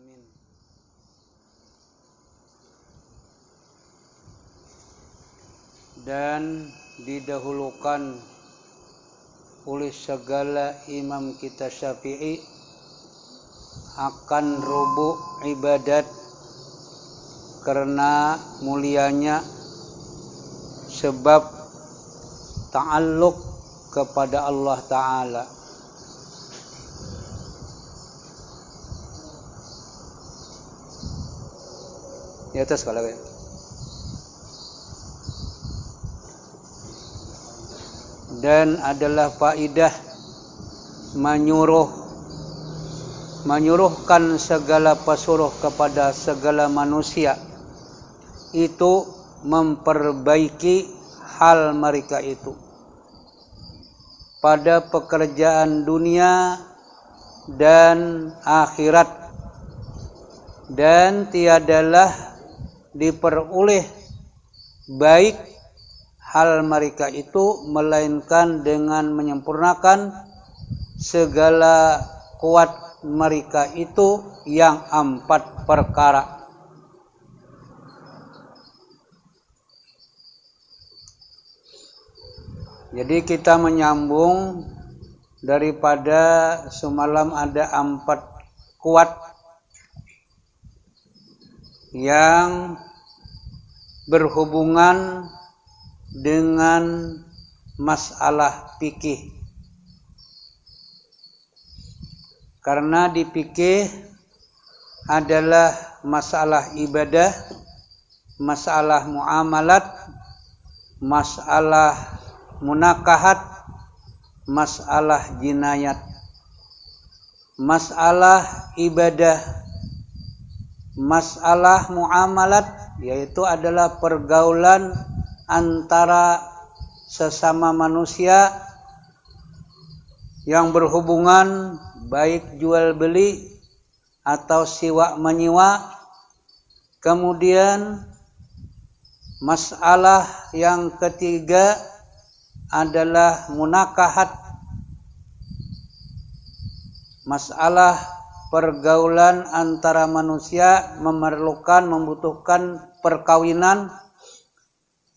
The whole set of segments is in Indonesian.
Amin. Dan didahulukan oleh segala imam kita Syafi'i akan rubu' ibadat karena mulianya sebab ta'alluq kepada Allah Ta'ala. Di atas kalau ya. Dan adalah faidah menyuruhkan segala pesuruh kepada segala manusia itu memperbaiki hal mereka itu pada pekerjaan dunia dan akhirat, dan tiadalah diperoleh baik hal mereka itu melainkan dengan menyempurnakan segala kuat mereka itu yang 4 perkara. Jadi kita menyambung daripada semalam ada 4 kuat yang berhubungan dengan masalah fikih. Karena di fikih adalah masalah ibadah, masalah muamalat, masalah munakahat, masalah jinayat. Masalah ibadah, masalah muamalat yaitu adalah pergaulan antara sesama manusia yang berhubungan baik jual beli atau siwa menyiwa. Kemudian masalah yang ketiga adalah munakahat, masalah pergaulan antara manusia membutuhkan perkawinan.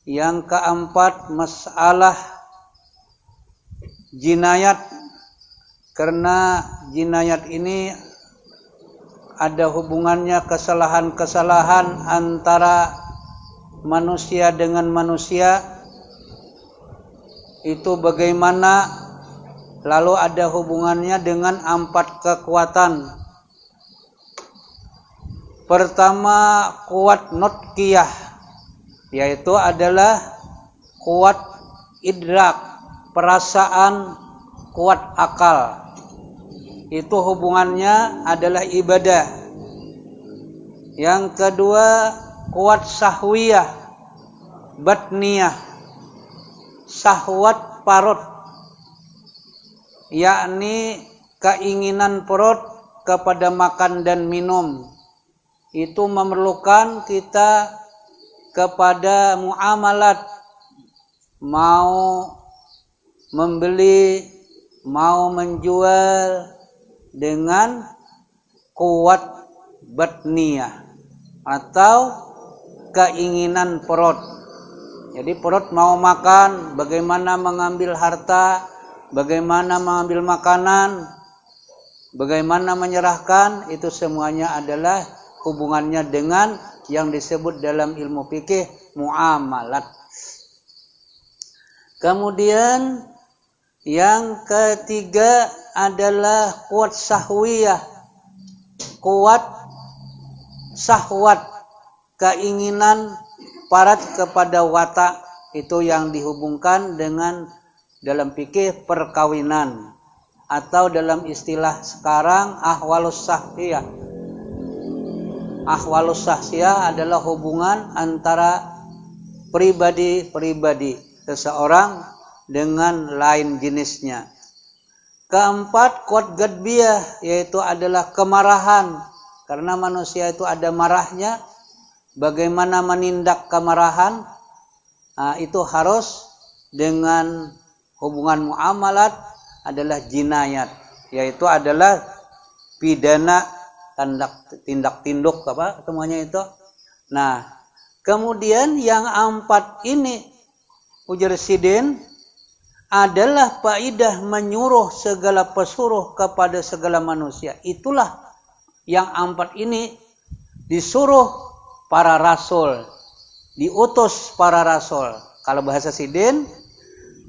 Yang keempat masalah jinayat, karena jinayat ini ada hubungannya kesalahan-kesalahan antara manusia dengan manusia. Itu bagaimana, lalu ada hubungannya dengan 4 kekuatan. Pertama kuat nutqiyah, yaitu adalah kuat idrak, perasaan, kuat akal. Itu hubungannya adalah ibadah. Yang kedua kuat sahwiyah, batniyah, syahwat parut, yakni keinginan perut kepada makan dan minum. Itu memerlukan kita kepada muamalat, mau membeli, mau menjual dengan kuat batniyah atau keinginan perut. Jadi perut mau makan, bagaimana mengambil harta, bagaimana mengambil makanan, bagaimana menyerahkan, itu semuanya adalah hubungannya dengan yang disebut dalam ilmu fikih muamalat. Kemudian yang ketiga adalah kuat sahwiyah, kuat syahwat, keinginan parat kepada watak. Itu yang dihubungkan dengan dalam fikih perkawinan, atau dalam istilah sekarang ahwalus sahwiyah. Ahwalus sahsiyah adalah hubungan antara pribadi-pribadi seseorang dengan lain jenisnya. Keempat, kuat gadbiyah, yaitu adalah kemarahan. Karena manusia itu ada marahnya. Bagaimana menindak kemarahan? Itu harus dengan hubungan muamalat adalah jinayat, yaitu adalah pidana tindak tinduk apa semuanya itu. Nah, kemudian yang 4 ini ujar Sidin adalah faidah menyuruh segala pesuruh kepada segala manusia. Itulah yang 4 ini disuruh para rasul, diutus para rasul. Kalau bahasa Sidin,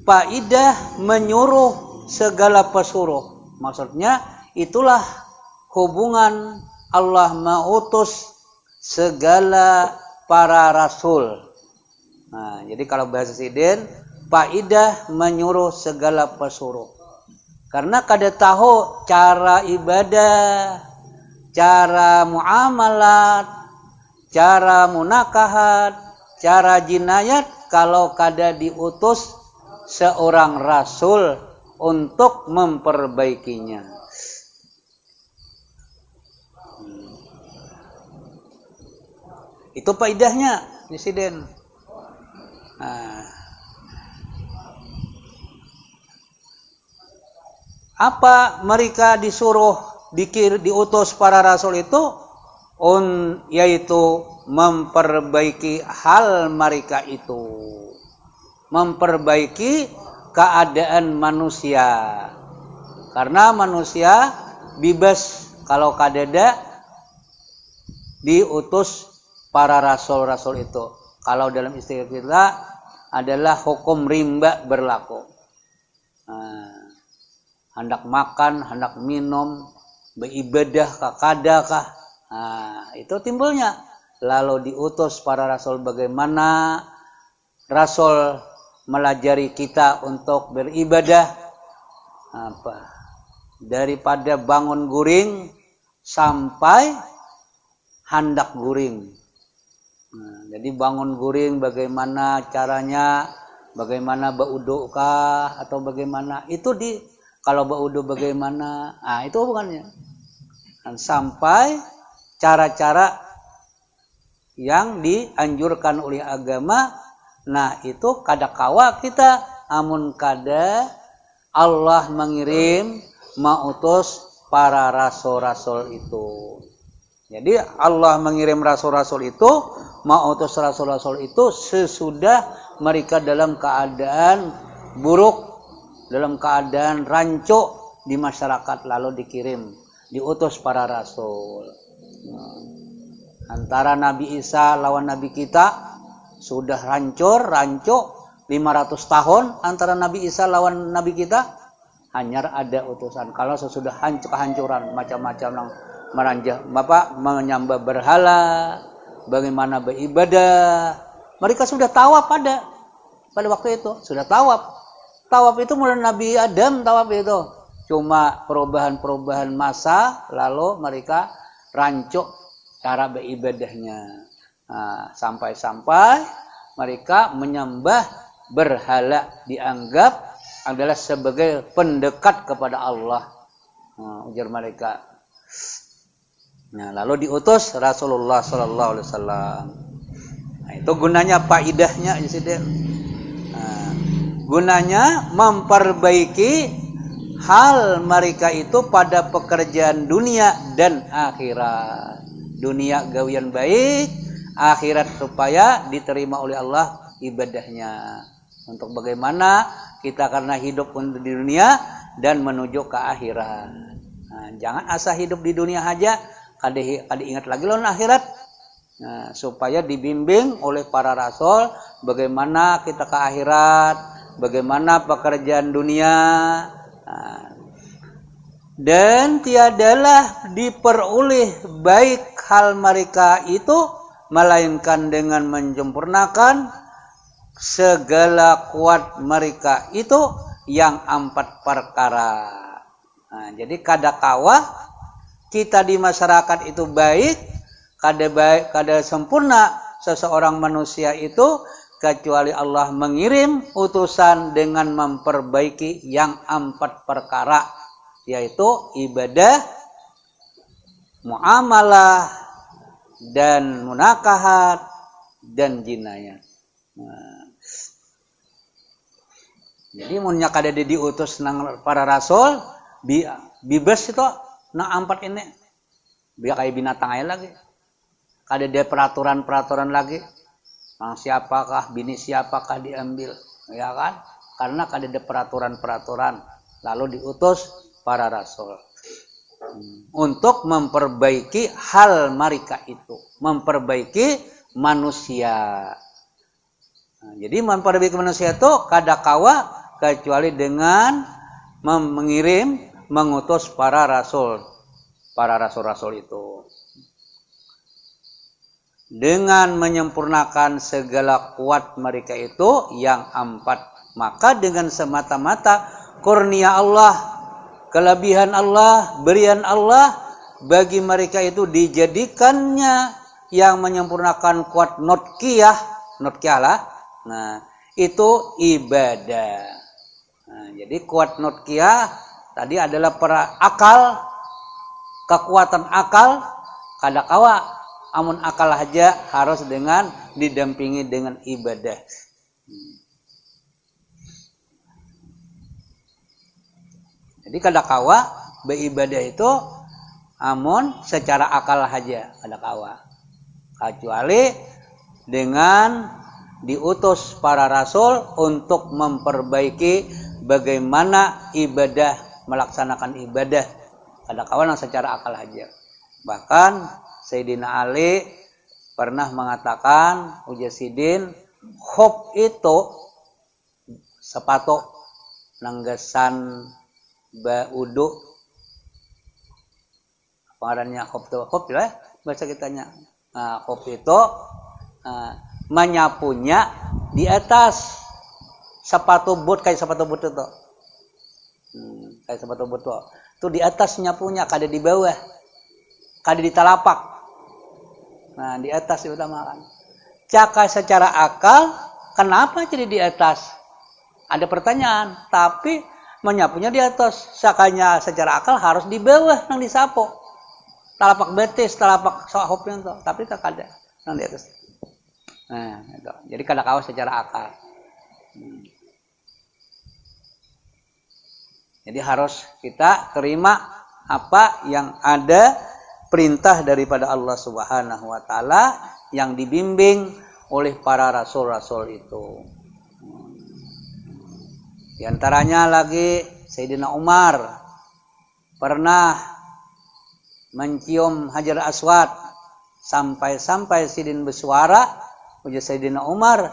faidah menyuruh segala pesuruh. Maksudnya itulah hubungan Allah mengutus segala para rasul. Nah, jadi kalau bahasa Sidin, faidah menyuruh segala pesuruh. Karena kada tahu cara ibadah, cara muamalat, cara munakahat, cara jinayat kalau kada diutus seorang rasul untuk memperbaikinya. Itu faedahnya di Sidin. Nah, apa mereka disuruh diutus para rasul itu? Yaitu memperbaiki hal mereka itu, memperbaiki keadaan manusia. Karena manusia bebas kalau kadada diutus para rasul-rasul itu. Kalau dalam istilah kita adalah hukum rimba berlaku. Hendak makan, hendak minum, beribadah kadakah. Itu timbulnya. Lalu diutus para rasul, bagaimana rasul melajari kita untuk beribadah. Daripada bangun guring sampai hendak guring. Jadi bangun guring bagaimana caranya, bagaimana baudu kah atau bagaimana itu kalau baudu bagaimana, itu hubungannya. Dan sampai cara-cara yang dianjurkan oleh agama, nah itu kadakawa kita amun kada Allah mengirim mautus para rasul-rasul itu. Jadi Allah mengirim rasul-rasul itu, mautus rasul-rasul itu sesudah mereka dalam keadaan buruk, dalam keadaan rancu di masyarakat, lalu diutus para rasul. Antara Nabi Isa lawan Nabi kita sudah rancu 500 tahun antara Nabi Isa lawan Nabi kita, hanya ada utusan. Kalau sesudah kehancuran macam-macam menyembah berhala, bagaimana beribadah, mereka sudah tawaf pada waktu itu, sudah tawaf. Tawaf itu mulai Nabi Adam tawaf itu. Cuma perubahan masa, lalu mereka rancuk cara beribadahnya. Sampai-sampai mereka menyembah berhala, dianggap adalah sebagai pendekat kepada Allah. Ujar mereka. Nah, lalu diutus Rasulullah Sallallahu Alaihi Wasallam. Nah, itu gunanya faidahnya di sini. Gunanya memperbaiki hal mereka itu pada pekerjaan dunia dan akhirat. Dunia gawian baik, akhirat supaya diterima oleh Allah ibadahnya. Untuk bagaimana kita karena hidup untuk di dunia dan menuju ke akhirat. Nah, jangan asal hidup di dunia aja, kada ingat lagi lawan akhirat. Nah, supaya dibimbing oleh para rasul bagaimana kita ke akhirat, bagaimana pekerjaan dunia. Dan tiadalah diperoleh baik hal mereka itu melainkan dengan menyempurnakan segala kuat mereka itu yang 4 perkara. Jadi kadakawa kita di masyarakat itu baik, kada sempurna seseorang manusia itu kecuali Allah mengirim utusan dengan memperbaiki yang 4 perkara, yaitu ibadah, muamalah, dan munakahat, dan jinayat. Jadi munnya kada diutus nang para rasul, bibas itu nang 4 ini. Biar kayak binatang aja lagi. Kada ada peraturan-peraturan lagi. Nah, siapakah, bini siapakah diambil, ya kan? Karena kada ada peraturan-peraturan. Lalu diutus para rasul untuk memperbaiki hal mereka itu, memperbaiki manusia. Nah, jadi memperbaiki manusia itu kada kawa kecuali dengan mengutus para rasul itu. Dengan menyempurnakan segala kuat mereka itu yang 4. Maka dengan semata-mata kurnia Allah, kelebihan Allah, berian Allah bagi mereka itu dijadikannya yang menyempurnakan kuat notqiyah lah. Nah, itu ibadah. Nah, jadi kuat notqiyah tadi adalah akal, kekuatan akal kada kawa. Amun akal aja harus dengan didampingi dengan ibadah. Jadi kada kawa beribadah itu amun secara akal aja kada kawa. Kecuali dengan diutus para rasul untuk memperbaiki bagaimana ibadah, melaksanakan ibadah. Kada kawa nang secara akal aja. Bahkan Sayyidina Ali pernah mengatakan, ujasidin, khuf itu sepatu nanggasan baudu. Pengarannya khuf itu, khuf ya, bahasa kitanya. Nah, khuf itu menyapunya di atas sepatu boot, kayak sepatu boot itu. Kayak sepatu boot itu di atas nyapunya, kada di bawah. Kada di telapak. Nah, di atas diutamakan. Caka secara akal, kenapa jadi di atas? Ada pertanyaan, tapi menyapunya di atas. Sakanya secara akal harus di bawah nang disapu. Telapak betis, telapak sahopnya itu, tapi tak ada nang di atas. Nah, itu. Jadi kada kawas secara akal. Jadi harus kita terima apa yang ada perintah daripada Allah Subhanahu wa taala yang dibimbing oleh para rasul-rasul itu. Di antaranya lagi Sayyidina Umar pernah mencium Hajar Aswad sampai Sidin bersuara, ujar Sayyidina Umar,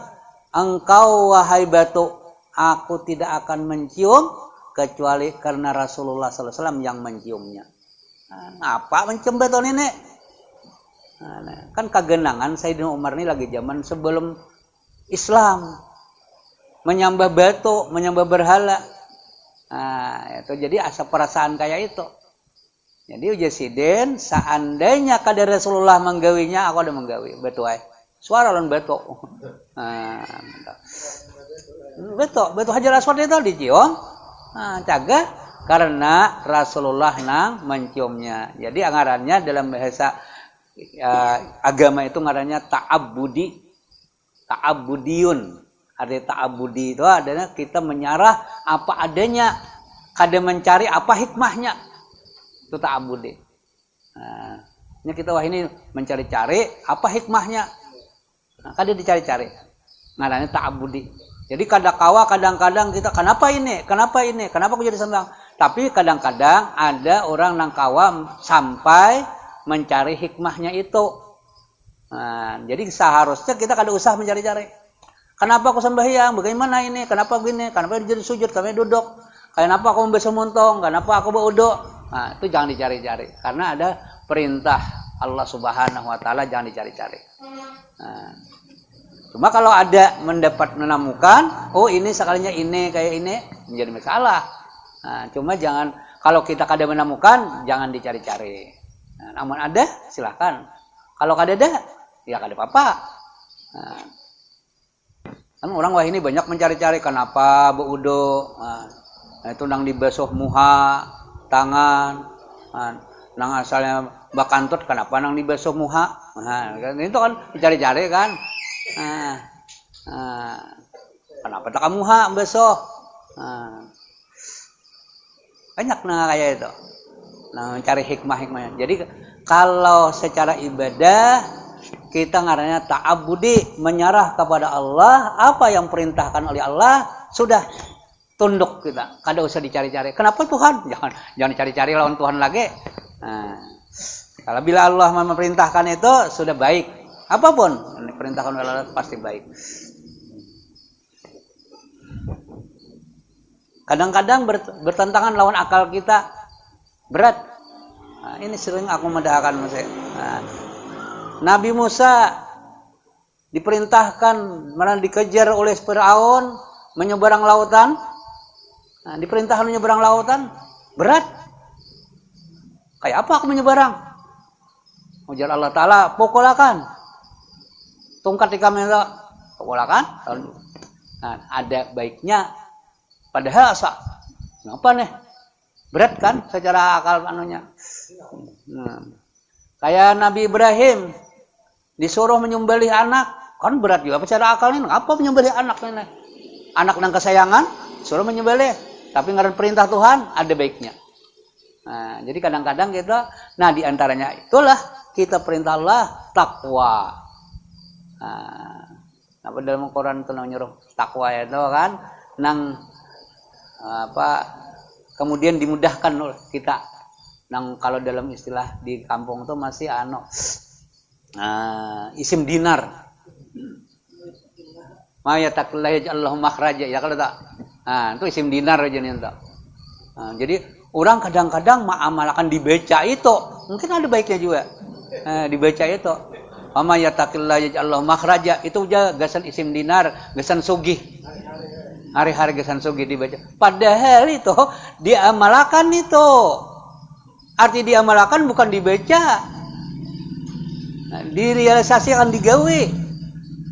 "Engkau wahai batu, aku tidak akan mencium kecuali karena Rasulullah sallallahu alaihi wasallam yang menciumnya." Apa mencium batu ini? Nah, kan kagenangan Sayyidina Umar ini lagi zaman sebelum Islam, menyembah batu, menyembah berhala. Nah, itu jadi asa perasaan kayak itu. Jadi ujasidin, seandainya kada Rasulullah menggawinya, aku ada menggawi batu ay. Suara lawan batu. Nah, batu Hajar Aswad itu dicium. Nah, caga karena Rasulullah nang menciumnya. Jadi ngarannya dalam bahasa agama itu ngarannya ta'abbudiyun. Ada ta'abbudi itu adalah kita menyarah apa adanya, kada mencari apa hikmahnya. Itu ta'abbudi. Nah, ini kita ini mencari-cari apa hikmahnya. Nah, kada dicari-cari. Ngarannya ta'abbudi. Jadi kadang-kadang kita kenapa ini? Kenapa aku jadi sembang? Tapi kadang-kadang ada orang nang kawa sampai mencari hikmahnya itu. Nah, jadi seharusnya kita kada usah mencari-cari. Kenapa aku sembahyang? Bagaimana ini? Kenapa begini? Kenapa jadi sujud? Kenapa duduk? Kenapa aku membasuh montong? Kenapa aku berwudu? Nah, itu jangan dicari-cari. Karena ada perintah Allah Subhanahu wa taala, jangan dicari-cari. Nah, cuma kalau ada menemukan, oh ini sekalinya ini kayak ini, menjadi masalah. Nah, cuma jangan, kalau kita kada menemukan, jangan dicari-cari. Nah, namun ada, silakan. Kalau kada ada, ya kada apa-apa. Nah, kan orang wah ini banyak mencari-cari, kenapa berwudu? Nah, itu nang dibasuh muha, tangan. Nah, nang asalnya bakantut, kenapa nang dibasuh muha? Nah, itu kan dicari-cari kan. Kenapa tak muha basuh? Banyak nah kayak itu. Nah, mencari hikmah-hikmahnya. Jadi Kalau secara ibadah kita ngarannya ta'abudi, menyerah kepada Allah, apa yang perintahkan oleh Allah sudah tunduk kita. Kada usah dicari-cari. Kenapa Tuhan? Jangan dicari-cari lawan Tuhan lagi. Nah, kalau bila Allah memerintahkan itu sudah baik. Apapun yang diperintahkan oleh Allah pasti baik. Kadang-kadang bertentangan lawan akal kita, berat. Nah, ini sering aku mendahkan Nabi Musa diperintahkan malah dikejar oleh Firaun menyeberang lautan. Nah, diperintahkan menyeberang lautan, berat. Kayak apa aku menyeberang? Ujar Allah Ta'ala, pukulakan. Tongkat di kami itu, pukulakan. Nah, ada baiknya. Padahal kenapa nih? Berat kan secara akal anunya. Nah, kayak Nabi Ibrahim disuruh menyembelih anak, kan berat juga secara akal ini. Apa menyembelih anak ini? Anak yang kesayangan suruh menyembelih, tapi ngaran perintah Tuhan ada baiknya. Nah, jadi kadang-kadang kita, nah diantaranya itulah kita perintah Allah takwa. Nah, dalam Quran itu nyuruh takwa itu kan, kemudian dimudahkan oleh kita. Kalau dalam istilah di kampung itu masih isim dinar. Ma yataqillaha yaj'allahu makhraja, ya kalau tak. Nah, itu isim dinar aja nih tak. Nah, jadi orang kadang-kadang mengamalkan dibaca itu, mungkin ada baiknya juga. Dibaca itu. Ma yataqillaha yaj'allahu makhraja, itu juga gasan isim dinar, gasan sugih. Hari-hari gasan sugih dibaca. Padahal itu diamalkan itu. Arti diamalkan bukan dibaca. Nah, direalisasikan digawe.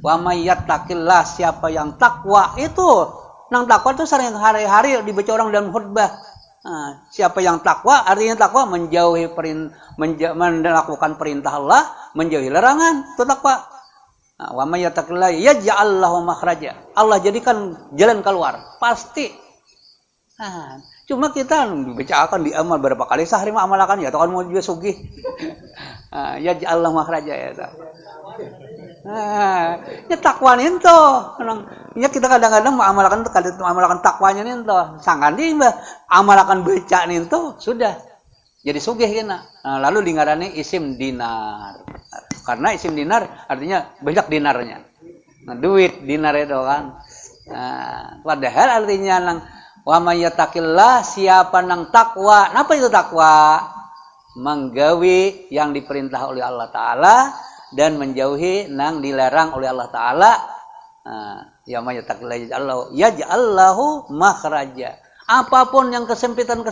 Wa may yattaqillah, siapa yang takwa itu. Nang takwa itu sering hari-hari dibaca orang dalam khutbah. Nah, siapa yang takwa, artinya takwa menjauhi melakukan perintah Allah, menjauhi larangan, itu takwa. Nah, wa may yattaqillah yaj'al lahu makhraja. Allah jadikan jalan keluar, pasti. Nah, cuma kita dibacakan diamal berapa kali sehari mengamalkan ya, atau kan mau juga sugih. Yaj'al lahu makhraja ya. Nah, ya takwa itu. Ya kita kadang-kadang mengamalkan takwanya itu. Sangkan dia amalkan baca itu sudah jadi sugih kena. Nah, lalu dingarani isim dinar. Karena isim dinar artinya banyak dinarnya. Nah, duit dinar itu kan. Nah, padahal artinya wa may yattaqillah, siapa nang takwa. Apa itu takwa? Menggawi yang diperintah oleh Allah Ta'ala dan menjauhi nang dilarang oleh Allah Ta'ala. Ya may yattaqillah yaj'al lahu makhraja. Apapun yang kesempitan,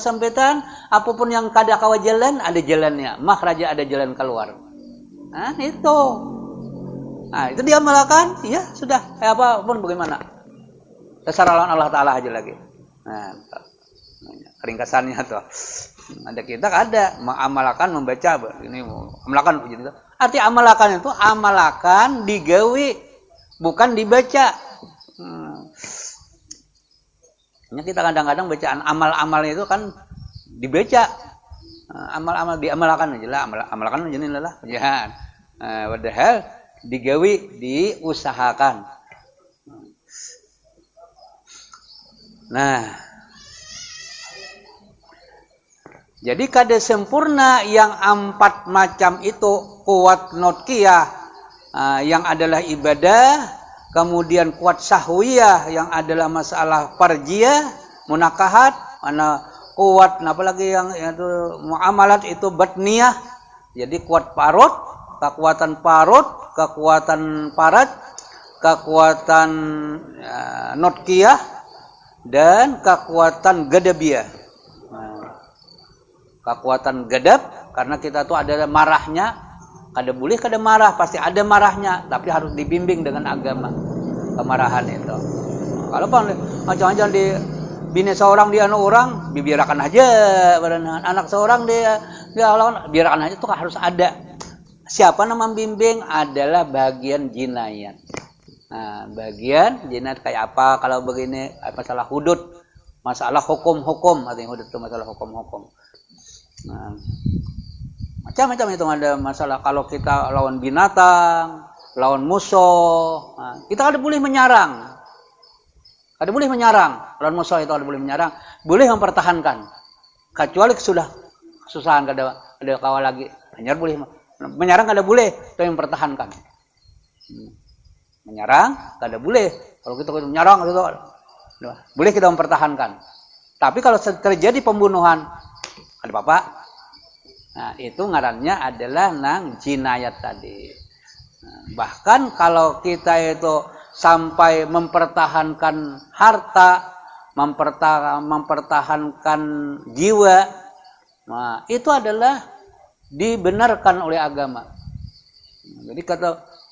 apapun yang kada kawa jalan, ada jalannya. Makhraja, ada jalan keluar. Nah, itu. Nah, itu diamalkan, ya sudah. Apapun bagaimana. Terserah lawan Allah Ta'ala aja lagi. Nah, ringkasannya tuh. Ada kita ada mengamalkan membaca ini amalkan gitu. Arti amalkan itu amalkan digawi, bukan dibaca. Ini kita kadang-kadang bacaan amal-amal itu kan dibaca. Amal-amal diamalkan aja lah, amalkan aja nih lah. Jangan. Padahal digawi, diusahakan. Nah, jadi kada sempurna yang 4 macam itu, kuat notkiyah yang adalah ibadah, kemudian kuat sahwiyah yang adalah masalah farjiyah, munakahat, mana kuat apalagi yang itu muamalat itu batniyah. Jadi kuat parut, kekuatan parut, kekuatan parat, kekuatan notkiyah dan kekuatan gadabiyah. Kekuatan gadab, karena kita tuh ada marahnya, kada boleh kada marah, pasti ada marahnya, tapi harus dibimbing dengan agama kemarahan itu. Kalau macam-macam di bini seorang dia anak orang, biarkan aja, anak seorang dia biarkan aja, itu harus ada. Siapa nama membimbing adalah bagian jinayat. Nah, bagian jinayat kayak apa? Kalau begini masalah hudud, masalah hukum-hukum, artinya hudud itu masalah hukum-hukum. Nah, Macam-macam itu ada masalah kalau kita lawan binatang, lawan musuh. Nah, kita ada boleh menyerang. Ada boleh menyerang. Lawan musuh itu ada boleh menyerang, boleh mempertahankan. Kecuali sudah kesusahan ada kawal lagi. Menyerang boleh. Menyerang kada boleh, tapi mempertahankan. Menyerang kada boleh. Kalau kita menyerang itu boleh kita mempertahankan. Tapi kalau terjadi pembunuhan, ada apa-apa. Nah, itu ngarannya adalah nang jinayat tadi. Nah, bahkan kalau kita itu sampai mempertahankan harta, mempertahankan jiwa, nah, itu adalah dibenarkan oleh agama. Jadi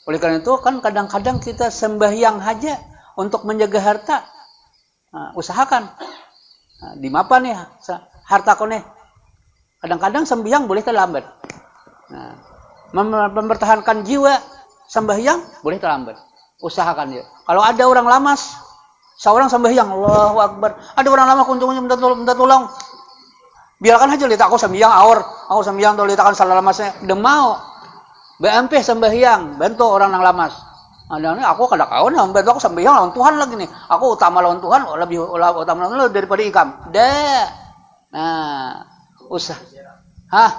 oleh karena itu kan kadang-kadang kita sembahyang aja untuk menjaga harta. Nah, usahakan. Nah, di mapa nih harta kau nih. Kadang-kadang sembahyang boleh terlambat. Nah, mempertahankan jiwa sembahyang boleh terlambat. Usahakan ya. Kalau ada orang lamas, seorang sembahyang, Allahu Akbar. Ada orang lamas kunjung minta tolong. Biarkan aja lihat aku sembahyang aku sembahyang tuh lihat akan salah lamasnya. Udah mau. BMP sembahyang, bantu orang yang lamas. Nah, aku kada kawan bantu aku sembahyang lawan Tuhan lagi nih. Aku utama lawan Tuhan lebih utama lawan daripada ikam. Dah. Nah, usah. Hah?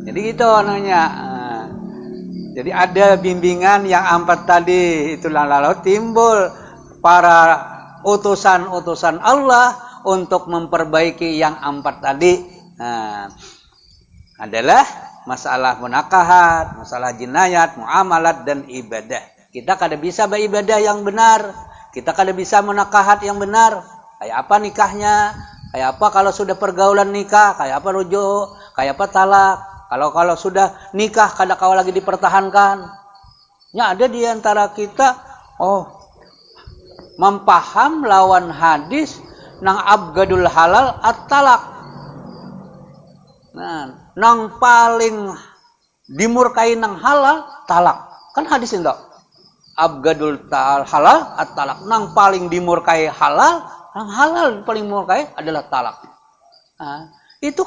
Jadi gitu namanya. Jadi ada bimbingan yang empat tadi, itulah lalu timbul para utusan-utusan Allah untuk memperbaiki yang empat tadi. Nah, adalah masalah munakahat, masalah jinayat, muamalat dan ibadah. Kita kada bisa beribadah yang benar, kita kada bisa munakahat yang benar. Kayak apa nikahnya? Kayak apa kalau sudah pergaulan nikah? Kayak apa rujuk? Kayak apa talak? Kalau sudah nikah kada kau lagi dipertahankan. Ya ada di antara kita mempaham lawan hadis nang abgadul halal at-talak. Nah, nang paling dimurkai nang halal talak. Kan hadis itu. Abgadul halal at-talak. Nang paling dimurkai halal, nang halal paling dimurkai adalah talak. Nah, itu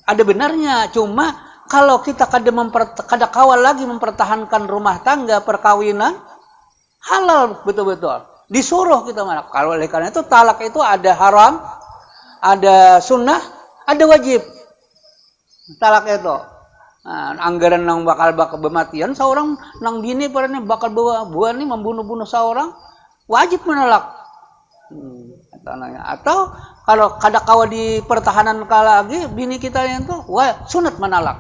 ada benarnya, cuma kalau kita kada kawal lagi mempertahankan rumah tangga perkawinan halal betul-betul disuruh kita mana. Kalau oleh karena itu talak itu ada haram, ada sunnah, ada wajib. Talak itu anggaran nang bakal bematian seorang nang bini parane bakal buah nih membunuh seorang wajib menolak. Atau kalau kada kawa di pertahanan lagi bini kita yang itu sunat menalak.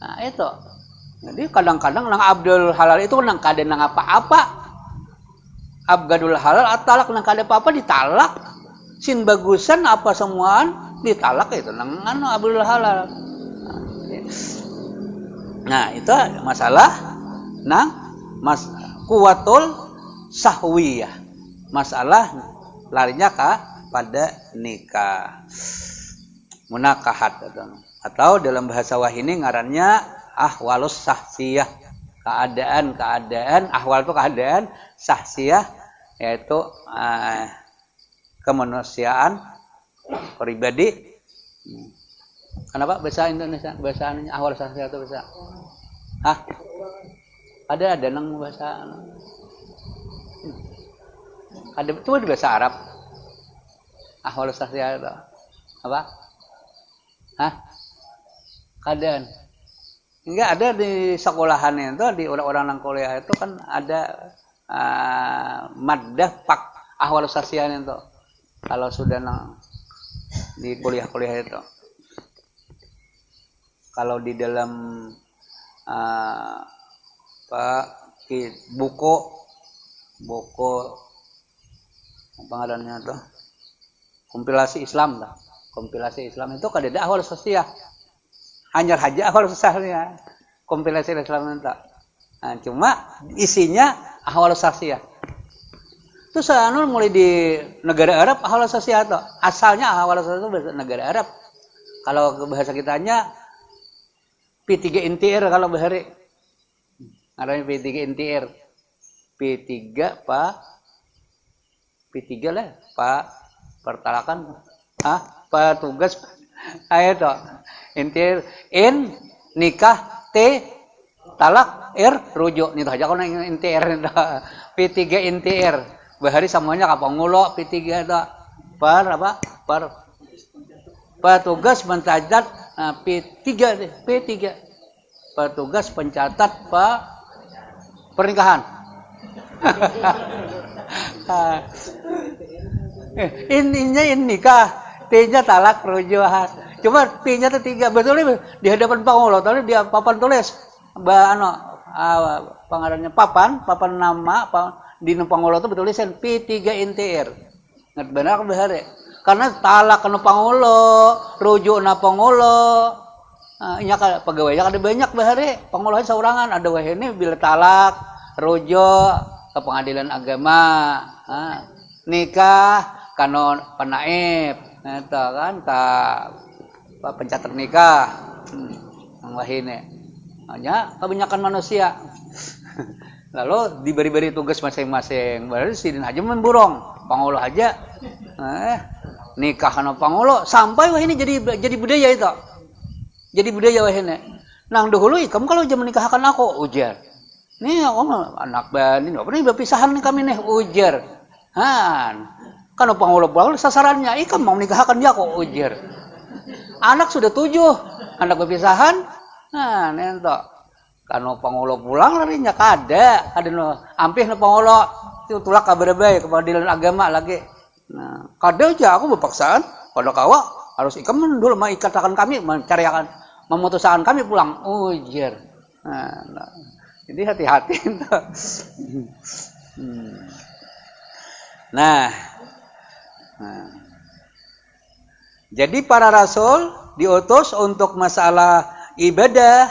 Nah itu. Jadi kadang-kadang nang abdul halal itu nang kada nang apa-apa. Abgadul halal at-talak nang kada apa-apa ditalak. Sin bagusan apa semuaan ditalak itu nang abdul halal. Nah, itu masalah nang kuwatul sahwiyah. Masalah larinya pada nikah munakahat atau dalam bahasa wahini ngarannya ahwalus sahsiyah, keadaan ahwal itu keadaan, sahsiyah yaitu kemanusiaan pribadi. Kenapa bahasa Indonesia bahasanya ahwal sahsiyah itu bahasa ada nang bahasa ada itu di bahasa Arab. Ahwal sahsiyah itu apa? Keadaan. Enggak ada di sekolahan itu, di orang-orang nang kuliah itu kan ada maddah pak ahwal sahsiyah itu. Kalau sudah di kuliah-kuliah itu. Kalau di dalam buku apa ngarannya tuh kompilasi Islam dah. Kompilasi Islam itu kada ada ahwal sahsiyah. Hanya saja ahwal sahsiyah. Kompilasi Islam itu. Nah, cuma isinya ahwal sahsiyah. Itu mulai di negara Arab ahwal sahsiyah itu. Asalnya ahwal sahsiyah itu bahasa negara Arab. Kalau bahasa kitanya P3 NTR kalau bahari. Ada P3 NTR. P3 Pak. P3 lah, Pak pertalakan. Petugas ayo toh. NTR N nikah T talak R rujuk nih aja kalau NTR P3 NTR bahari semuanya kapang ngulo P3 itu per petugas mencatat P3 petugas pencatat pernikahan. Ininya nikah, T-nya talak rujuhan. Cuma P-nya itu 3 betul di hadapan Pangulo tadi dia papan tulis pengarangnya papan nama di Pangulo itu betulisan P3 NTR. Ngat benar bahare. Karena talak kena Pangulo, rujuk na Pangulo. Nya pegawainya ada banyak bahare. Pangulo saurangan ada wah ini bila talak, rujuk ke pengadilan agama, nikah kanon penaib, eta kan ka pencatat nikah. Wah ini. Hanya kebanyakan manusia. Lalu diberi-beri tugas masing-masing. Berarti sidin aja memburong, Pangulo aja. Nikah kana Pangulo sampai wah ini jadi budaya itu. Jadi budaya wah ini. Nang dahulu kamu kalau jam menikahkan aku ujar. Nih anak bani, apa nih berpisahan nih kami nih ujar. Kan Pangulo pulang sasarannya, kamu mau menikahkan dia kok ujar. Anak sudah 7, anak berpisahan. Nento. Kan Pangulo pulang larinya kada no ampih no Pangulo itu tulak kabar baik ke pengadilan agama lagi. Nah, kada aja aku berpaksaan pada kawa harus ikam dulu ikatakan kami mencariakan memutuskan kami pulang ujar. Nah, jadi hati-hati. Nah, jadi para rasul diutus untuk masalah ibadah,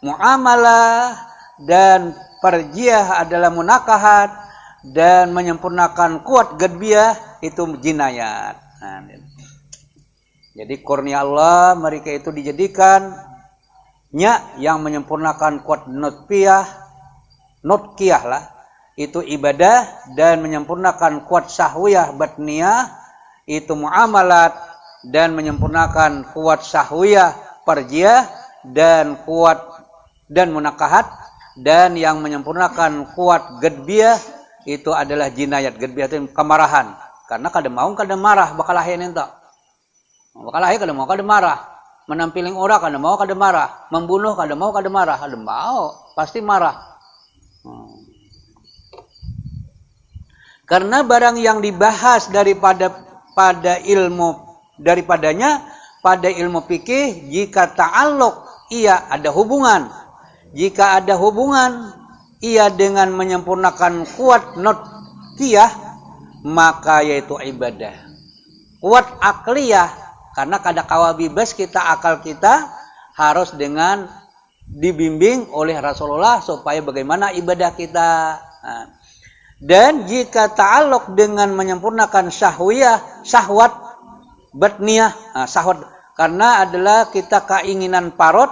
muamalah, dan perjiah adalah munakahat, dan menyempurnakan kuat gadbiah itu jinayat. Jadi kurnia Allah mereka itu dijadikan yang menyempurnakan kuat nutqiyah lah itu ibadah, dan menyempurnakan kuat syahwiyah batniyah itu muamalat, dan menyempurnakan kuat syahwiyah perjiah dan kuat dan munakahat, dan yang menyempurnakan kuat gadbiah itu adalah jinayat. Gadbiah itu kemarahan, karena kada mau kada marah bakal lahin ento. Bakal lahir kada mau kada marah, menampiling orang kada mau kada marah, membunuh kada mau kada marah, kada mau pasti marah. Karena barang yang dibahas pada ilmu fikih, jika ta'alluq ia ada hubungan. Jika ada hubungan ia dengan menyempurnakan kuat nutqiyah, maka yaitu ibadah. Kuat akliyah, karena kada kawa bebas akal kita harus dengan dibimbing oleh Rasulullah supaya bagaimana ibadah kita. Dan jika ta'alluq dengan menyempurnakan syahwat batniyah, syahwat karena adalah kita keinginan parot,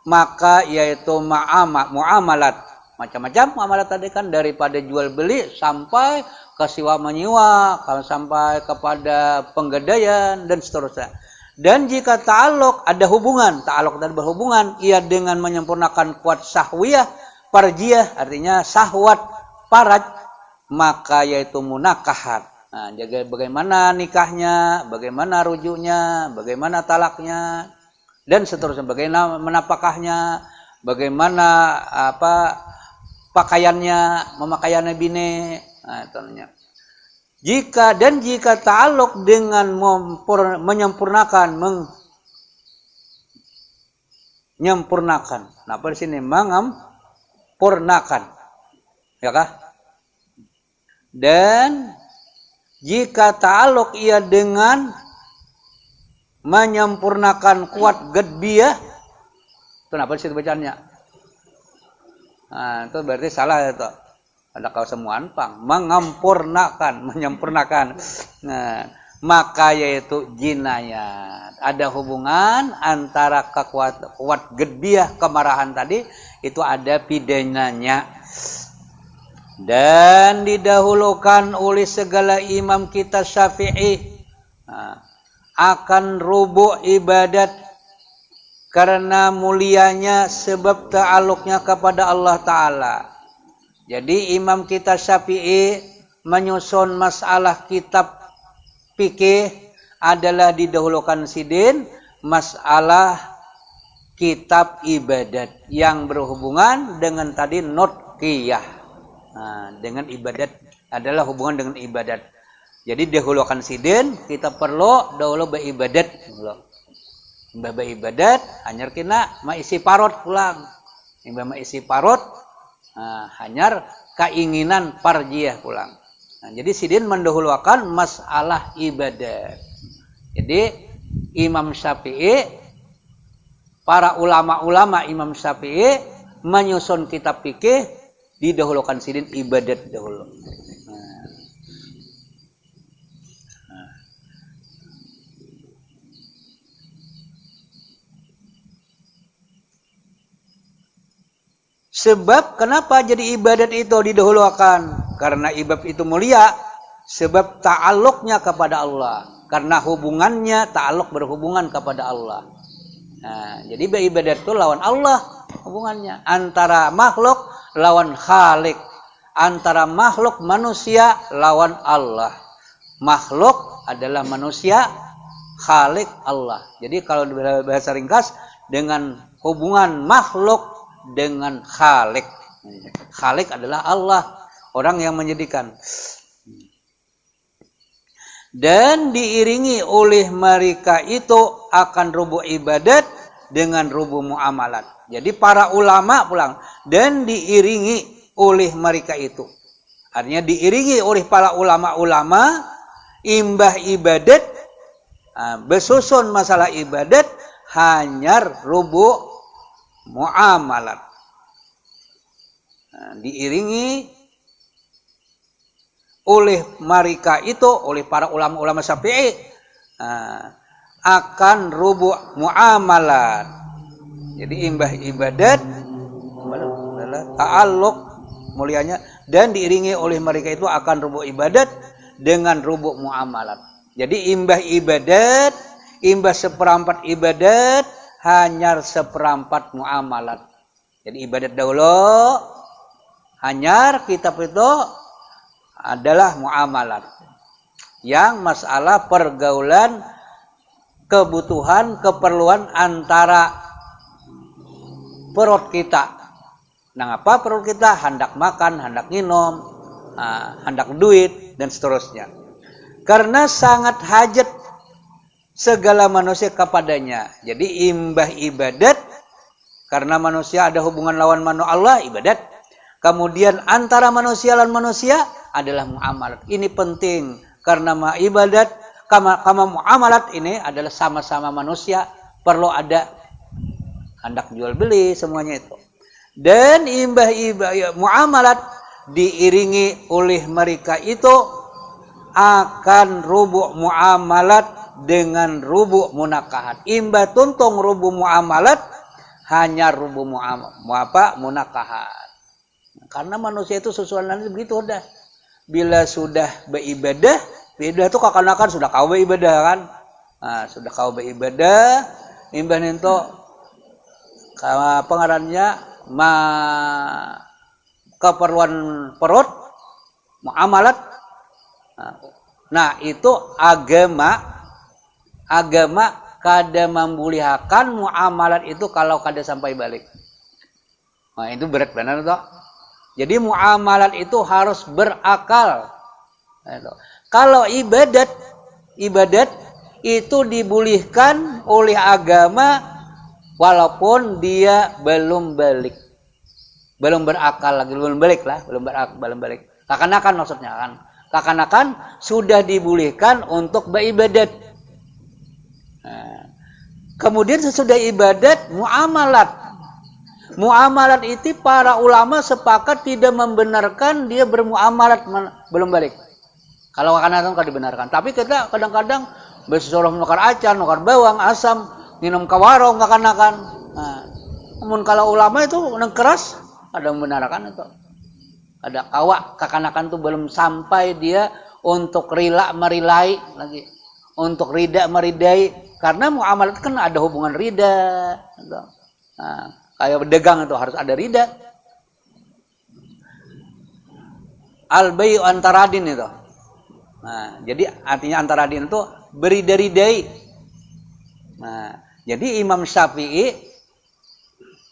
maka yaitu muamalat. Macam-macam muamalat tadi kan, daripada jual beli sampai ke siwa menyiwa, sampai kepada penggadaian dan seterusnya. Dan jika ta'alluq ada hubungan, ta'alluq dan berhubungan ia dengan menyempurnakan kuat syahwiyah parjiah, artinya syahwat paraj, maka yaitu munakahat. Nah, jaga bagaimana nikahnya, bagaimana rujuknya, bagaimana talaknya, dan seterusnya, bagaimana menapakahnya, bagaimana pakaiannya, memakaiannya bine. Nah, itu jika ta'alluq dengan menyempurnakan. Nah, di sini mengampurnakan. Ya kah? Dan jika ta'alluq ia dengan menyempurnakan kuat gadbiah, kenapa di situ bacaannya? Nah, itu berarti salah itu. Ada kau semuaan pang mengampurnakan, menyempurnakan. Nah, maka yaitu jinayat. Ada hubungan antara kuat gediah kemarahan tadi itu ada pidananya. Dan didahulukan oleh segala imam kita Syafi'i akan rubu' ibadat karena mulianya sebab ta'aluknya kepada Allah Ta'ala. Jadi imam kita Syafi'i menyusun masalah kitab fikih adalah didahulukan sidin masalah kitab ibadat yang berhubungan dengan tadi nutqiyah. Dengan ibadat adalah hubungan dengan ibadat. Jadi dahulukan sidin kita perlu dahulu beribadat. Beribadat hanyar kena maisi parot pulang. Imbah maisi parot hanyar keinginan parjiah pulang. Jadi sidin mendahulukan masalah ibadat. Jadi Imam Syafi'i, para ulama-ulama Imam Syafi'i menyusun kitab fikih didahulukan sidin ibadat dahulu. Sebab kenapa jadi ibadat itu didahulukan? Karena ibadat itu mulia. Sebab ta'aluknya kepada Allah. Karena hubungannya, ta'aluk berhubungan kepada Allah. Jadi beribadat itu lawan Allah hubungannya. Antara makhluk lawan khalik. Antara makhluk manusia lawan Allah. Makhluk adalah manusia, khalik Allah. Jadi kalau bahasa ringkas, dengan hubungan makhluk dengan khalik. Khalik adalah Allah, orang yang menjadikan. Dan diiringi oleh mereka itu akan rubu' ibadat dengan rubu' muamalat. Jadi para ulama pulang dan diiringi oleh mereka itu. Artinya diiringi oleh para ulama-ulama imbah ibadat, bersusun masalah ibadat hanyar rubu' muamalat. Diiringi oleh mereka itu, oleh para ulama-ulama Syafi'i akan rubu' muamalat. Jadi imbah ibadat adalah ta'alluq mulianya dan diiringi oleh mereka itu akan rubu' ibadat dengan rubu' muamalat. Jadi imbah ibadat, imbah seperempat ibadat hanyar seperempat muamalat. Jadi ibadat dahulu, hanyar kitab itu adalah muamalat. Yang masalah pergaulan, kebutuhan, keperluan antara perut kita. Nah, apa perut kita? Hendak makan, hendak minum, hendak duit, dan seterusnya. Karena sangat hajat segala manusia kepadanya. Jadi imbah ibadat karena manusia ada hubungan lawan Allah ibadat. Kemudian antara manusia dan manusia adalah muamalat. Ini penting karena ibadat kama muamalat ini adalah sama-sama manusia, perlu ada hendak jual beli semuanya itu. Dan imbah muamalat diiringi oleh mereka itu akan rubu' muamalat dengan rubu' munakahat. Imbah tuntung rubu' muamalat hanya rubu' munakahat. Karena manusia itu sesuatu begitu udah. Bila sudah beribadah, beribadah itu kakanakan sudah kau beribadah kan? Sudah kau beribadah, imbah itu pengarannya keperluan perut, muamalat. Nah, itu agama kada membolehkan muamalat itu kalau kada sampai balik. Nah, itu berat benar toh. Jadi muamalat itu harus berakal. Kalau ibadat itu dibolehkan oleh agama walaupun dia belum balik. Belum berakal lagi, belum balik lah, belum balik. Kakanakan maksudnya kan. Kakanakan sudah dibolehkan untuk beribadat. Kemudian sesudah ibadat muamalat. Muamalat itu para ulama sepakat tidak membenarkan dia bermuamalat belum balik. Kalau kakanak-kanakan kan dibenarkan. Tapi kita kadang-kadang bersuruh nukar acan, nukar bawang, asam, minum kawarong kakanak-kanakan. Nah, namun kalau ulama itu yang keras ada membenarkan itu. Ada kawa kakanak-kanakan itu belum sampai dia untuk rila merilai lagi. Untuk rida meridai. Karena muamalah itu kan ada hubungan rida. Gitu. Nah, kayak berdagang itu harus ada rida. Al-bayu antaradin itu. Nah, jadi artinya antaradin itu berida-ridai. Nah, jadi Imam Syafi'i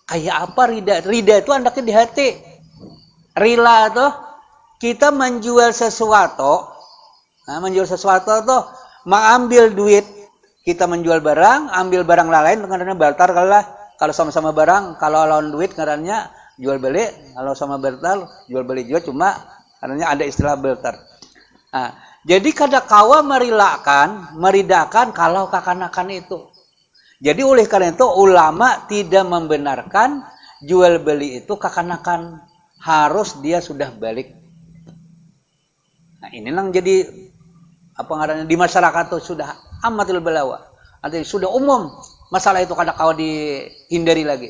kayak apa rida? Rida itu andaknya di hati. Rila itu kita menjual sesuatu. Nah, menjual sesuatu itu mengambil duit, kita menjual barang, ambil barang lain karena barter kalau sama-sama barang, kalau lawan duit karena jual beli, kalau sama barter jual beli juga cuma karena ada istilah barter. Nah, jadi kada kawa meridakan kalau kakanak-kanakan itu. Jadi oleh karena itu ulama tidak membenarkan jual beli itu kakanak-kanakan, harus dia sudah balik. Nah, ini yang jadi apa ngarannya di masyarakat itu sudah amatil balawa. Artinya sudah umum masalah itu kada kawa dihindari lagi.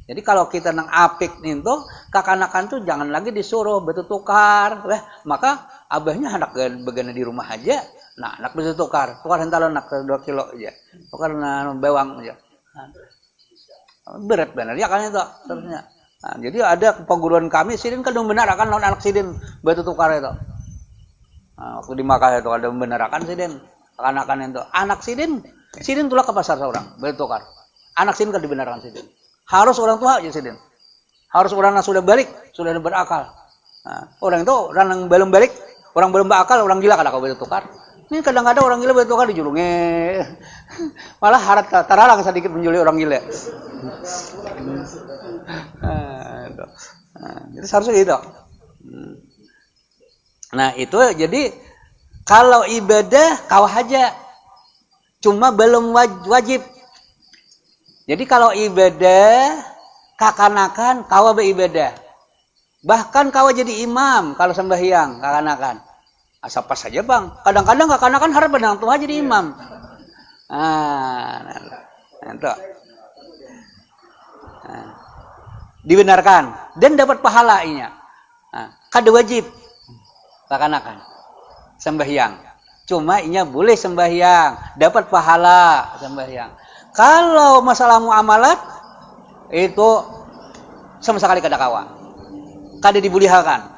Jadi kalau kita nang apik itu kakanak-kanakan tuh jangan lagi disuruh bertukar, maka abahnya anak begana di rumah aja. Nah, anak bisa tukar hentalon nak 2 kilo aja. Tukar bawang aja. Berat benar ya kan itu terusnya. Nah, jadi ada perguruan kami sidin kan membenarkan lawan anak sidin bertukar itu. Nah, waktu di Makkah itu ada membenarkan sidin kakanak-kanakan itu. Anak sidin tulah ke pasar seorang bertukar. Anak sidin kan dibenarkan sidin. Harus orang tua aja sidin. Harus orang yang sudah balik, sudah berakal. Nah, orang itu orang yang belum balik, orang belum berakal, orang gila kada kau bertukar. Ini kadang-kadang orang gila bertukar dijulungi. Malah harat taralang sedikit menjuli orang gila. Jadi seharusnya gitu. Nah, itu jadi kalau ibadah kawah aja. Cuma belum wajib. Jadi kalau ibadah kakanakan kawa beribadah. Bahkan kawa jadi imam kalau sembahyang kakanakan. Asal pas saja bang. Kadang-kadang kakanakan harap benang Tuhan jadi imam. Itu. Dibenarkan dan dapat pahala inya. Kada wajib kakanakan sembahyang. Cuma inya boleh sembahyang, dapat pahala sembahyang. Kalau masalah muamalat itu sama sekali kada kawa. Kada dibolehkan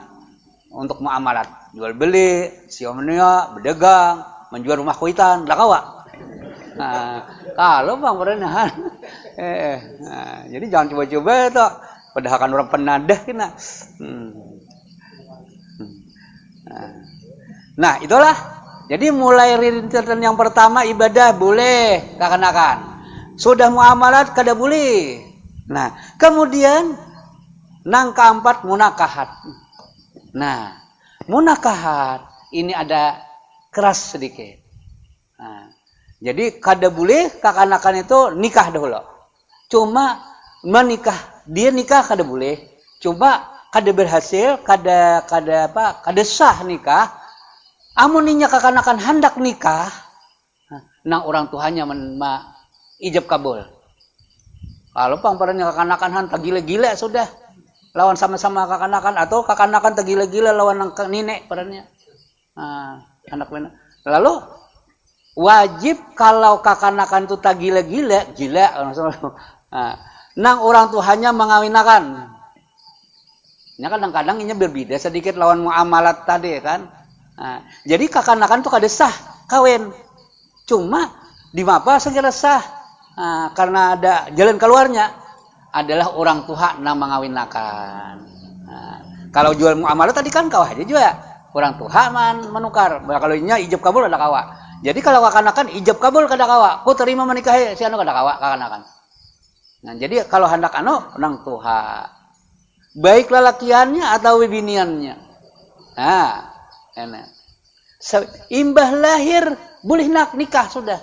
untuk muamalat, jual beli, siomennya, berdagang, menjual rumah kuitan, kada kawa. Nah, kalau bang perenahan, jadi jangan coba-coba itu. Padahal kan orang penadah kena. Nah, itulah. Jadi mulai rintisan yang pertama ibadah boleh kakanak-kanakan. Sudah muamalat kada boleh. Nah, kemudian nang keempat munakahat. Nah, munakahat ini ada keras sedikit. Nah, jadi kada boleh kakanak-kanakan itu nikah dahulu. Cuma menikah, dia nikah kada boleh. Cuma kada berhasil, kada sah nikah. Amuninya kakanak-kanakan hendak nikah, nang orang tuanya ijab kabul. Kalau pangparannya kakanak-kanakan hantar gila-gila sudah. Lawan sama-sama kakanak-kanakan atau kakanak-kanakan tergila-gila lawan nang nenek perannya. Anak benar. Lalu wajib kalau kakanak-kanakan itu tak gila-gila, nang orang tuanya mengawinakan. Ini kadang-kadang ini berbeda sedikit lawan muamalat tadi kan. Jadi kakanak-kanakan itu kada sah kawin. Cuma di mapa segera sah. Karena ada jalan keluarnya adalah orang tua yang mengawinkan. Kalau jual muamalah tadi kan kawah aja juga. Orang tua menukar. Kalau inya ijab kabul ada kawa. Jadi kalau kakanak-kanakan ijab kabul kada kawa. Ku terima menikahi si anu kada kawa kakanak-kanakan. Nah, jadi kalau hendak orang tua. Baik lelakiannya atau biniannya. Enak. Imbah lahir boleh nikah sudah.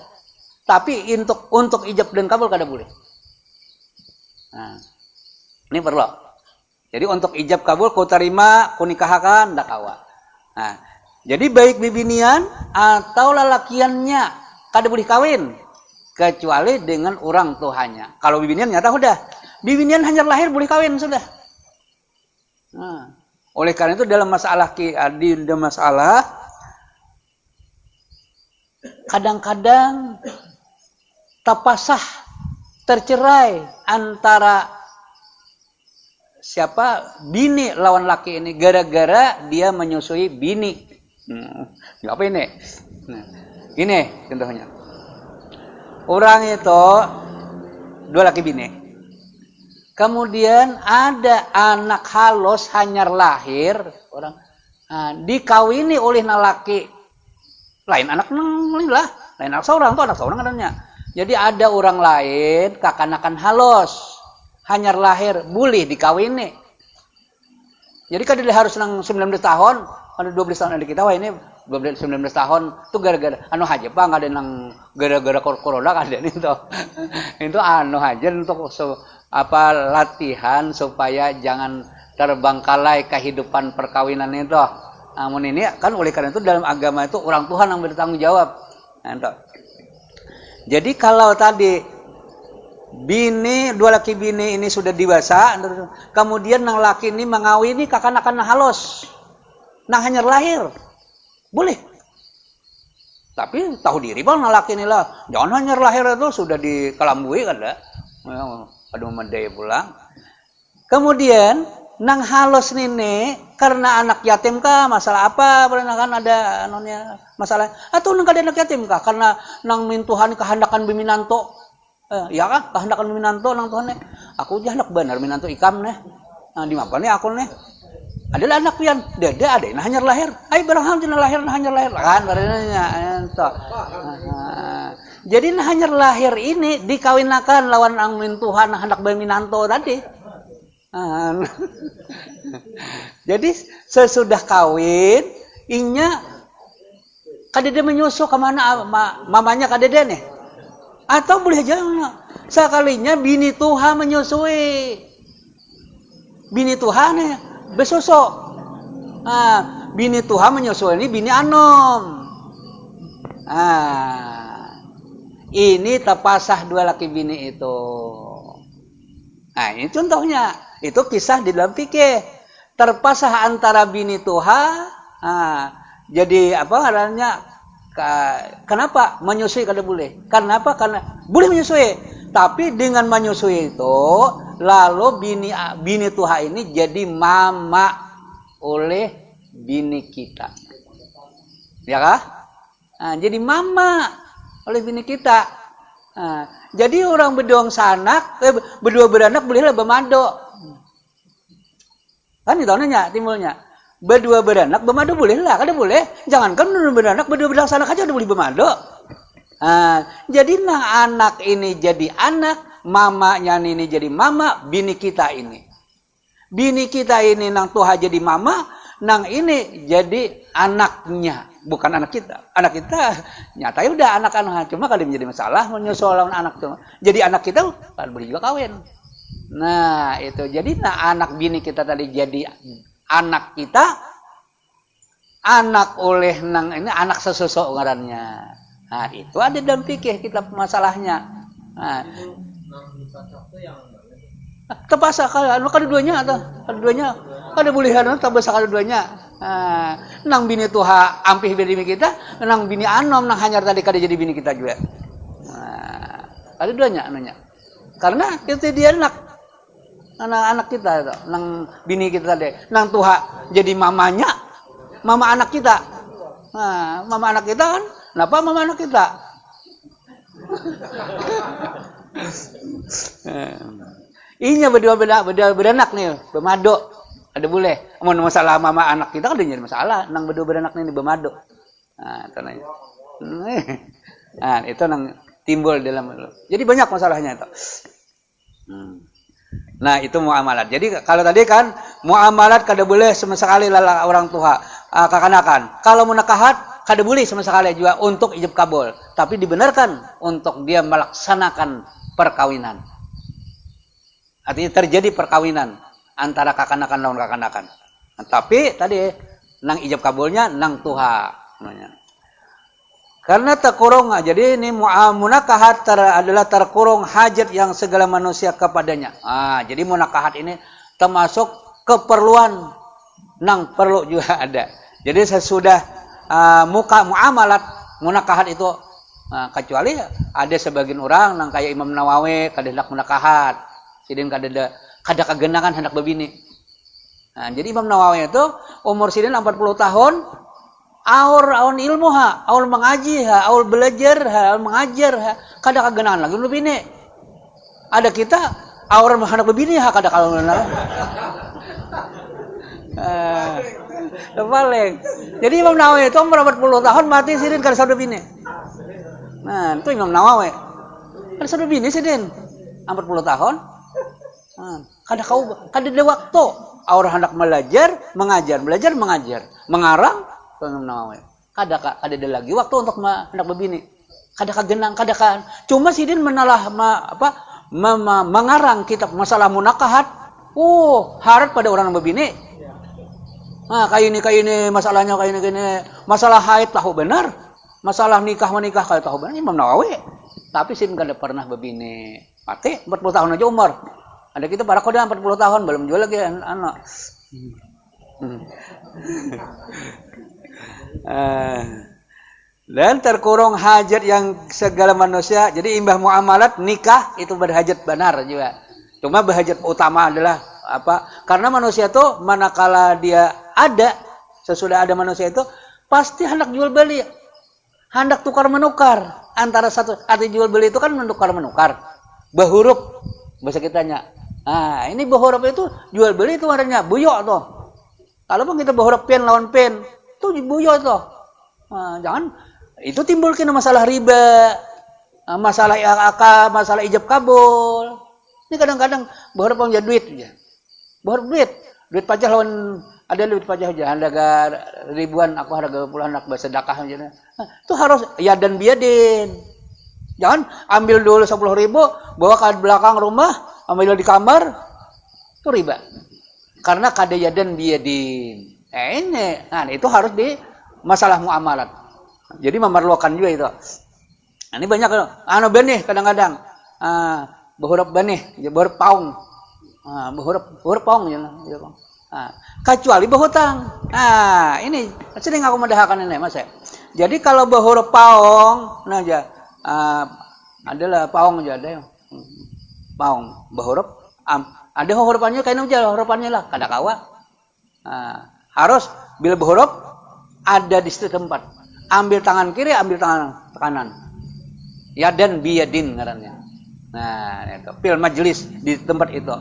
Tapi untuk ijab dan kabul kada boleh. Nah, ini perlu. Jadi untuk ijab kabul ku terima, ku nikahkan ndak kawa. Nah, Jadi baik bibinian atau lalakiannya kada boleh kawin kecuali dengan orang tuanya. Kalau bibinian nyata udah. Bibinian hanya lahir boleh kawin sudah. Nah, oleh karena itu dalam masalah kadang-kadang tapasah tercerai antara siapa bini lawan laki ini gara-gara dia menyusui bini. Apa ini? Nah, ini contohnya. Orang itu dua laki bini. Kemudian ada anak halus hanyar lahir orang dikawini oleh laki lain anak lah, lain anak seorang adanya. Jadi ada orang lain kakanakan halus hanyar lahir boleh dikawini. Jadi kan dia harus nang 19 tahun, ada 12 tahun ada kita wah ini 19 tahun itu gara-gara anu aja Pak enggak ada nang gara-gara corona kan ada itu. Itu anu aja untuk latihan supaya jangan terbengkalai kehidupan perkawinan itu. Namun ini kan oleh karena itu dalam agama itu orang Tuhan yang bertanggung jawab. Nah, jadi kalau tadi bini dua laki bini ini sudah dewasa, kemudian nang laki ini mengawini kakanakan halus, nang hanya lahir, boleh. Tapi tahu diri bang nang laki ini lah, jangan hanya lahir itu sudah dikelambui kan dah, aduh mendaya pulang. Kemudian nang halus ini karena anak yatim kah, masalah apa? Pernah kan ada anunya masalah, atau nang kada anak yatim kah? Karena nang mintuhan kehendakan biminanto. Ya kan, kehendakan minanto nang Tuhan nih. Aku janak benar minanto ikam nih. Nah, di mana nih aku nih? Adalah anak pian, dede ada nah hanyar lahir. Ai barang hal jenah lahir nah hanyar lahir kan badannya ento. Jadi nah hanyar lahir ini dikawinakan lawan ang mintuhan hendak minanto tadi. Jadi sesudah kawin inya kadede menyusu ke mana mamanya kadede nih. Atau boleh jangan sekalinya bini Tuhan menyusui, bini Tuhan ya besusu. Bini Tuhan menyusui ini bini anom. Ini terpasah dua laki bini itu. Nah ini contohnya, itu kisah di dalam fikih terpasah antara bini Tuhan. Jadi apa adanya? Kenapa menyusui kada boleh? Karena apa? Karena boleh menyusui, tapi dengan menyusui itu lalu bini Tuhan ini jadi mama oleh bini kita, ya kah? Jadi mama oleh bini kita. Jadi orang berdua sanak, berdua beranak bolehlah bermado. Kan itu nanya timbulnya. Berdua beranak bermadu boleh lah, kada boleh. Jangankan beranak berdua beranak aja udah boleh bermadu. Jadi nah anak ini jadi anak, mamanya ini jadi mama, bini kita ini. Bini kita ini nang Tuhan jadi mama, nang ini jadi anaknya, bukan anak kita. Anak kita nyata udah anak-anak, cuma kali menjadi masalah menyusul anak tuh. Jadi anak kita kan boleh juga kawin. Nah itu jadi nah anak bini kita tadi jadi anak kita, anak oleh nang ini anak sesosok ngarannya. Nah itu ada dalam fikih kita masalahnya. Terpaksa kalau keduanya atau keduanya kada boleh tak bisa keduanya. Nang bini tuha ampih bini kita, nang bini anom nang hanyar tadi kada jadi bini kita juga. Ada duanya anunya. Karena itu dia anak kita itu, nang bini kita tadi, nang tuha jadi mamanya, mama anak kita. Mama anak kita kan, kenapa mama anak kita? Inya berdua beranak nih, bermado. Ada boleh. Mau masalah mama anak kita kan jadi masalah. Nang berdua beranak nih bermado. Tananya. Itu nang timbul dalam. Jadi banyak masalahnya itu. Nah itu muamalat. Jadi kalau tadi kan muamalat kada boleh sama sekali orang tua kakanakan. Kalau munakahat kada boleh sama sekali juga untuk ijab kabul. Tapi dibenarkan untuk dia melaksanakan perkawinan. Artinya terjadi perkawinan antara kakanakan lawan kakanakan. Tapi tadi nang ijab kabulnya nang tuha namanya. Karena terkurung, jadi ini munakahat adalah terkurung hajat yang segala manusia kepadanya. Jadi munakahat ini termasuk keperluan nang perlu juga ada. Jadi sesudah muamalat munakahat itu, kecuali ada sebagian orang nang kayak Imam Nawawi kada hendak munakahat, sidin kada kegenangan hendak bebini. Jadi Imam Nawawi itu umur sidin 40 tahun. Aur ilmu aur mengaji aur belajar aur mengajar kada kagenaan lagi lebih ini. Ada kita aur hendak lebih ini kada kalau paling. Jadi Imam Nawawi itu umur 40 tahun mati sidin kada sadar bini. Itu Imam Nawawi. Kada sadar bini sidin 40 tahun. Kada ada waktu. Aur hendak belajar, mengajar, mengarang Imam Nawawi. Kada ada lagi waktu untuk hendak berbini. Kada kagenang, kada kan. Cuma sidin mengarang kitab masalah munakahat. Harap pada orang yang berbini. Kayak ini masalahnya kayak ini. Masalah haid tahu benar. Masalah menikah kalau tahu benar Imam Nawawi. Tapi sidin kada pernah berbini. Mati 40 tahun aja umur. Ada kita para koda 40 tahun belum jual lagi anak. Dan terkurung hajat yang segala manusia. Jadi imbah muamalat nikah itu berhajat benar juga. Cuma berhajat utama adalah apa? Karena manusia itu manakala dia ada, sesudah ada manusia itu pasti hendak jual beli, hendak tukar menukar. Antara satu arti jual beli itu kan menukar menukar. Bahurup bahasa kitanya. Ini bahurup itu jual beli itu adanya buyok tuh. Kalau pun kita bahurup pen lawan pen itu buyok tuh. Jangan itu timbulkan masalah riba, masalah akad, masalah ijab kabul. Ini kadang-kadang bahurup punya duit aja. Bahurup duit pajak lawan ada duit pajak aja, harga ribuan, aku harga puluhan nak bersedekah aja. Itu harus ya dan biadin. Jangan ambil dulu 10.000, bawa ke belakang rumah, ambil di kamar, itu riba. Karena kada ya dan biadin. Itu harus di masalah muamalat. Jadi memerlukan juga itu. Ini banyak benih kadang-kadang. Berhuruf benih, berhuruf paung. Berhuruf paung ya. Kecuali berhutang. Ini sering aku mendahkan ini Mas. Jadi kalau berhuruf paung, aja adalah paung aja ada. Paung berhuruf ada hurufannya kayak aja hurufannya lah kada kawa. Harus bila berhuruf ada di satu tempat. Ambil tangan kiri, ambil tangan kanan. Yadan biyadin ngarannya. Itu pil majelis di tempat itu.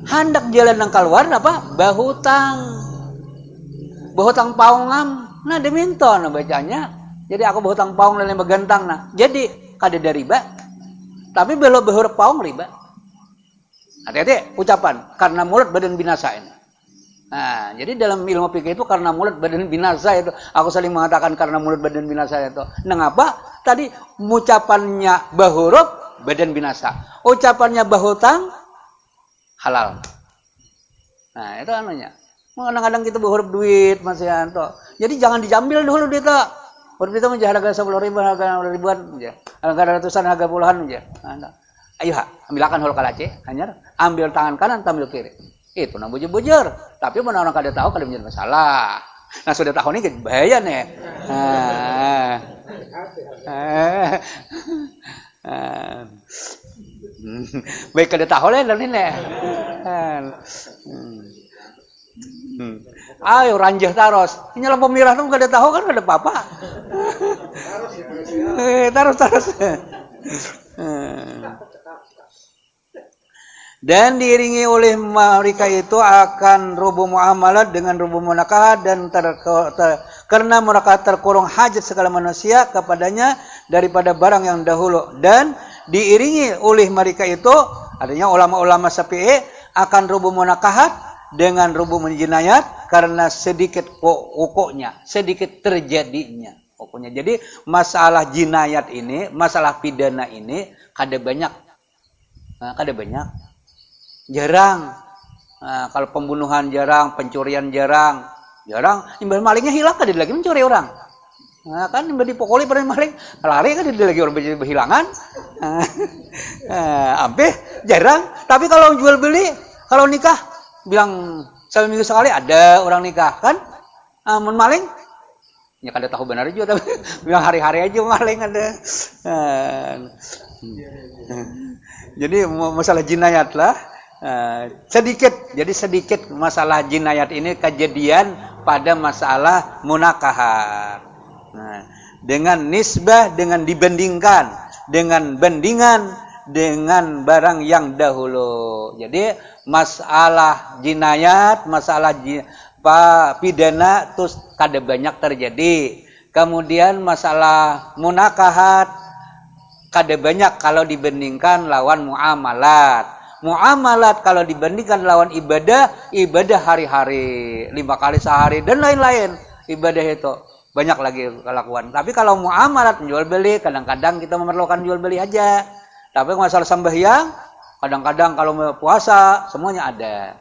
Hendak jalan nang keluar apa? Bahutang paungam. Diminta bacanya. Jadi aku bahutang paung dan begantang Jadi kada ada riba. Tapi belum berhuruf paung riba. Hati-hati ucapan karena mulut badan binasa ini. Jadi dalam ilmu fikih itu karena mulut badan binasa itu. Aku saling mengatakan karena mulut badan binasa itu. Mengapa? Tadi ucapannya bahuruf badan binasa. Ucapannya bahutang halal. Itu anunya. Kadang-kadang kita berhuruf duit Mas Yanto. Jadi jangan diambil dulu duit itu. Huruf itu menjadi harga 10.000, harga ribuan aja. Harga ratusan, harga puluhan aja. Ayo ambilkan huruf kalace, hanya ambil tangan kanan, ambil kiri. Itu bujur-bujur. Tapi mana orang kada tahu kada menjadi masalah. Sudah tahu ini bahaya nih. Baik kada tahu lah ini. Ayo ranjah taros. Ini lampu merah tuh kada tahu kan kada apa-apa. Taros. Dan diiringi oleh mereka itu akan rubuh muamalat dengan rubuh munakahat dan karena mereka terkurung hajat segala manusia kepadanya daripada barang yang dahulu, dan diiringi oleh mereka itu adanya ulama-ulama Syafi'i akan rubuh munakahat dengan rubuh jinayat karena sedikit pokoknya, sedikit terjadinya pokoknya. Jadi masalah jinayat ini, masalah pidana ini kada banyak. Jarang. Kalau pembunuhan jarang, pencurian jarang, Jarang, imbal malingnya hilang kan dia lagi mencuri orang. Nah, kan imbal dipukuli pada maling, lari kan dia lagi orang berhilangan. Ampe jarang, tapi kalau jual beli, kalau nikah bilang seminggu sekali ada orang nikah kan? Mun maling ya kada tahu benar juga tapi bilang hari-hari aja maling ada. Jadi masalah jinayat lah. Sedikit masalah jinayat ini kejadian pada masalah munakahat. Nah, dengan nisbah, dengan dibandingkan, dengan bandingan dengan barang yang dahulu. Jadi masalah jinayat, masalah pidana terus kada banyak terjadi. Kemudian masalah munakahat kada banyak kalau dibandingkan lawan muamalat. Muamalat kalau dibandingkan lawan ibadah hari-hari, 5 kali sehari dan lain-lain ibadah itu banyak lagi kelakuan. Tapi kalau muamalat jual beli kadang-kadang kita memerlukan jual beli aja. Tapi masalah sembahyang kadang-kadang kalau puasa semuanya ada.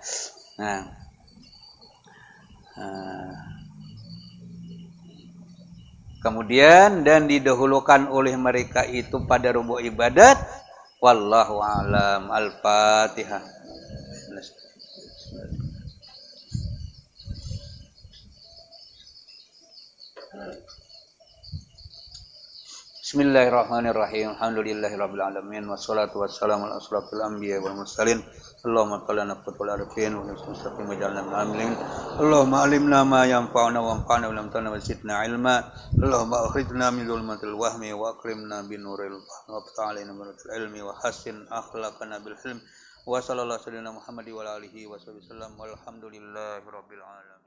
Kemudian dan didahulukan oleh mereka itu pada rubuk ibadat. Wallahu a'lam. Al-Fatihah. Bismillahirrahmanirrahim. Alhamdulillahirabbil alamin wassalatu wassalamu ala asrofil anbiya'i wal mursalin. Allahumma qulana fatul arifin wa nastaqim wajalna amin. Allahumma alimna ma yanfa'una wa anfa'na wa lam tanna wa zidna ilma. Allahumma akhrijna min dhulmatil wahmi wa akrimna bin nuril fahmi wa ta'alina min ilmi wa hassin akhlaqana bil hilm. Wa sallallahu alaihi wa sallam Muhammad wa alihi wa sallam walhamdulillahirabbil alamin.